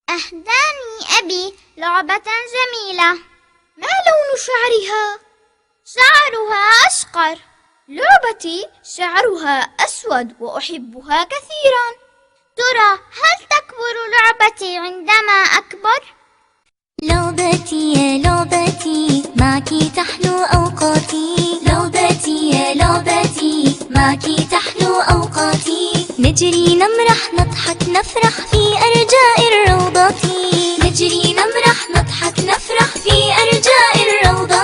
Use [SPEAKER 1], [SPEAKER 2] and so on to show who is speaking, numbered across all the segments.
[SPEAKER 1] أهداني أبي لعبة جميلة.
[SPEAKER 2] ما لون شعرها؟
[SPEAKER 1] شعرها أشقر.
[SPEAKER 2] لعبتي شعرها أسود وأحبها كثيرا.
[SPEAKER 1] ترى هل تكبر لعبتي عندما أكبر؟
[SPEAKER 3] لعبتي يا لعبتي معك تحلو أوقاتي. لعبتي يا لعبتي معك تحلو أوقاتي. نجري نمرح نضحك نفرح في أرجاء الروضة. نجري نمرح نضحك نفرح في أرجاء الروضة.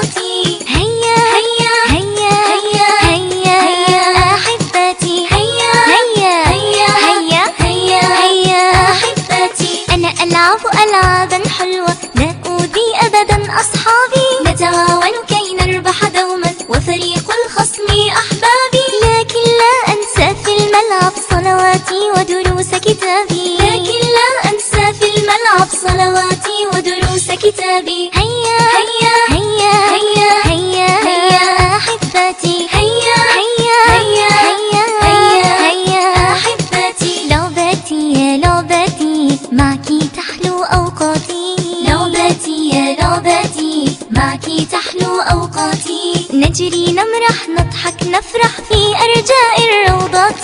[SPEAKER 3] هيا هيا هيا هيا هيا هيا أحبتي. هيا هيا هيا هيا هيا هيا أحبتي. أنا ألعب ألعابا حلوة لا أؤذي أبدا أصحابي. نتعاون كي نربح دوما وفريق الخصم أحبابي. لكن لا أنسى في الملعب صلواتي ودروس كتابي. لكن لا أنسى في الملعب صلواتي ودروس كتابي. هيا هيا هيا هيا هيا هيا أحبتي. هيا هيا هيا هيا هيا هيا أحبتي. لعبتي يا لعبتي معك تحلو أوقاتي. لعبتي يا لعبتي معك تحلو أوقاتي. نجري نمرح نضحك نفرح في أرجاء الروضة.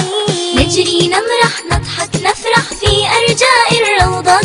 [SPEAKER 3] نجري نمرح نضحك نفرح في أرجاء الروضة.